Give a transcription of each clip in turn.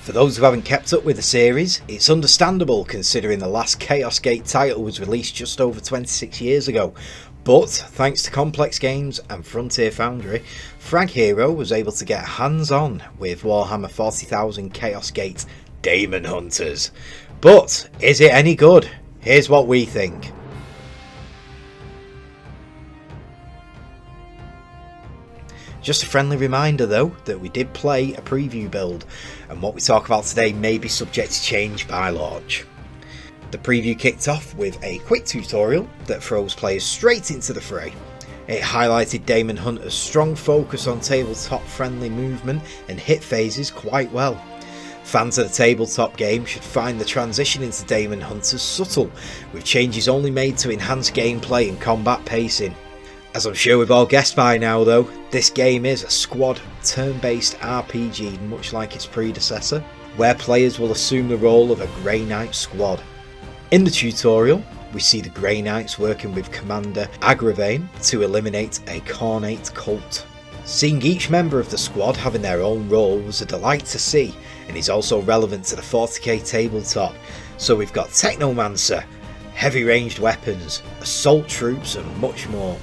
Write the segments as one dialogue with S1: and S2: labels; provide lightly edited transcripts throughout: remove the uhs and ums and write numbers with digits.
S1: For those who haven't kept up with the series, it's understandable considering the last Chaos Gate title was released just over 26 years ago, but thanks to Complex Games and Frontier Foundry, Frag Hero was able to get hands-on with Warhammer 40,000 Chaos Gate Daemonhunters. But is it any good? Here's what we think. Just a friendly reminder though, that we did play a preview build, and what we talk about today may be subject to change by launch. The preview kicked off with a quick tutorial that throws players straight into the fray. It highlighted Daemonhunters' strong focus on tabletop friendly movement and hit phases quite well. Fans of the tabletop game should find the transition into Daemonhunters subtle, with changes only made to enhance gameplay and combat pacing. As I'm sure we've all guessed by now though, this game is a squad turn-based RPG much like its predecessor, where players will assume the role of a Grey Knight squad. In the tutorial, we see the Grey Knights working with Commander Agravain to eliminate a Khornate cult. Seeing each member of the squad having their own role was a delight to see, and is also relevant to the 40k tabletop. So we've got Technomancer, heavy ranged weapons, assault troops and much more.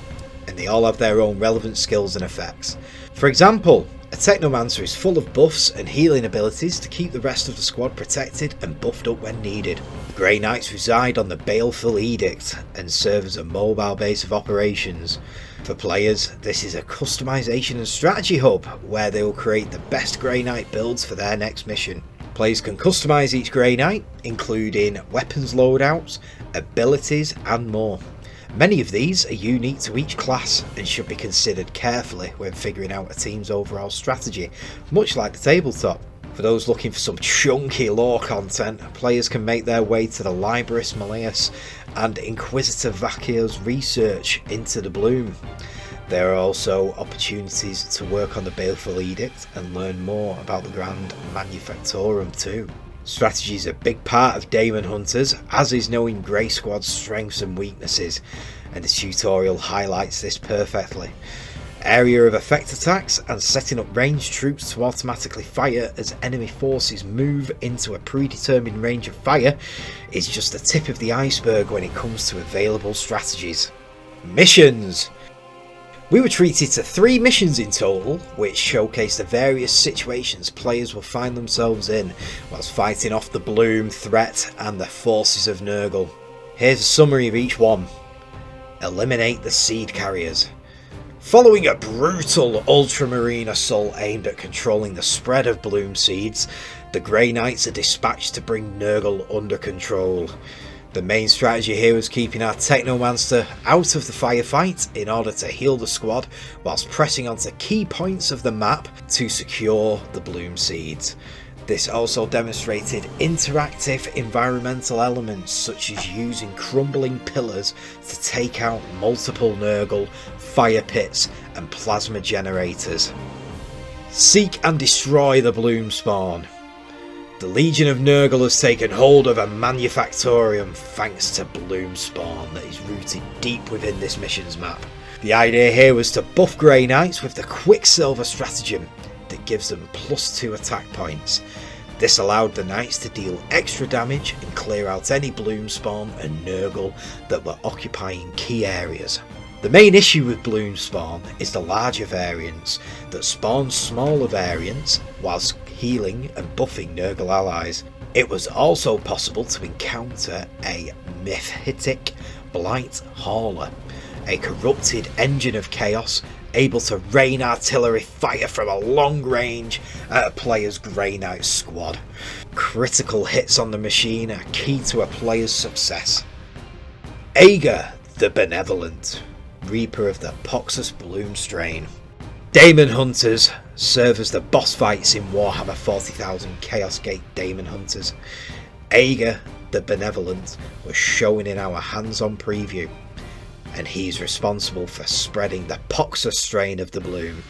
S1: And they all have their own relevant skills and effects. For example, a Technomancer is full of buffs and healing abilities to keep the rest of the squad protected and buffed up when needed. The Grey Knights reside on the Baleful Edict and serve as a mobile base of operations. For players, this is a customization and strategy hub where they will create the best Grey Knight builds for their next mission. Players can customise each Grey Knight, including weapons loadouts, abilities and more. Many of these are unique to each class and should be considered carefully when figuring out a team's overall strategy, much like the tabletop. For those looking for some chunky lore content, players can make their way to the Libris Malleus and Inquisitor Vakir's research into the Bloom. There are also opportunities to work on the Baleful Edict and learn more about the Grand Manufactorum too. Strategy is a big part of Daemonhunters, as is knowing Grey Squad's strengths and weaknesses, and the tutorial highlights this perfectly. Area of effect attacks and setting up ranged troops to automatically fire as enemy forces move into a predetermined range of fire is just the tip of the iceberg when it comes to available strategies. Missions! We were treated to 3 missions in total, which showcase the various situations players will find themselves in whilst fighting off the Bloom threat and the forces of Nurgle. Here's a summary of each one. Eliminate the Seed Carriers. Following a brutal ultramarine assault aimed at controlling the spread of Bloom seeds, the Grey Knights are dispatched to bring Nurgle under control. The main strategy here was keeping our Technomancer out of the firefight in order to heal the squad whilst pressing onto key points of the map to secure the Bloom seeds. This also demonstrated interactive environmental elements such as using crumbling pillars to take out multiple Nurgle, fire pits and plasma generators. Seek and destroy the Bloom spawn. The Legion of Nurgle has taken hold of a Manufactorium thanks to Bloom spawn that is rooted deep within this mission's map. The idea here was to buff Grey Knights with the Quicksilver stratagem that gives them +2 attack points. This allowed the Knights to deal extra damage and clear out any Bloom spawn and Nurgle that were occupying key areas. The main issue with Bloom spawn is the larger variants that spawn smaller variants whilst healing and buffing Nurgle allies. It was also possible to encounter a Mythic Blight Hauler, a corrupted engine of chaos able to rain artillery fire from a long range at a player's Grey Knight squad. Critical hits on the machine are key to a player's success. Ager the Benevolent, Reaper of the Poxus Bloom strain. Daemonhunters serve as the boss fights in Warhammer 40,000 Chaos Gate Daemonhunters. Ager the Benevolent was shown in our hands-on preview, and he's responsible for spreading the Poxus strain of the Bloom.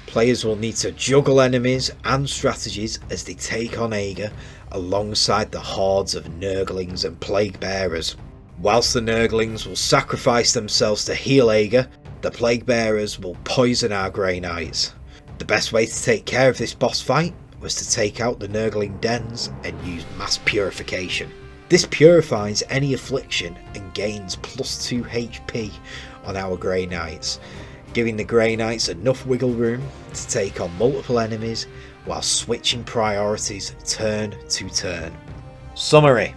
S1: Players will need to juggle enemies and strategies as they take on Ager alongside the hordes of Nurglings and Plague Bearers. Whilst the Nurglings will sacrifice themselves to heal Ager, the Plague Bearers will poison our Grey Knights. The best way to take care of this boss fight was to take out the Nurgling dens and use mass purification. This purifies any affliction and gains +2 HP on our Grey Knights, giving the Grey Knights enough wiggle room to take on multiple enemies while switching priorities turn to turn. Summary.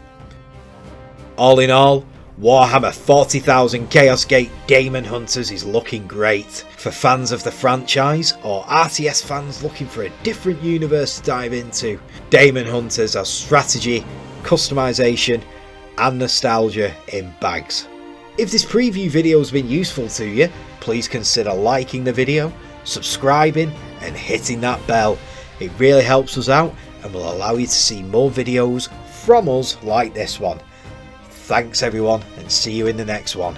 S1: All in all, Warhammer 40,000 Chaos Gate Daemonhunters is looking great. For fans of the franchise or RTS fans looking for a different universe to dive into, Daemonhunters has strategy, customization and nostalgia in bags. If this preview video has been useful to you, please consider liking the video, subscribing and hitting that bell. It really helps us out and will allow you to see more videos from us like this one. Thanks everyone, and see you in the next one.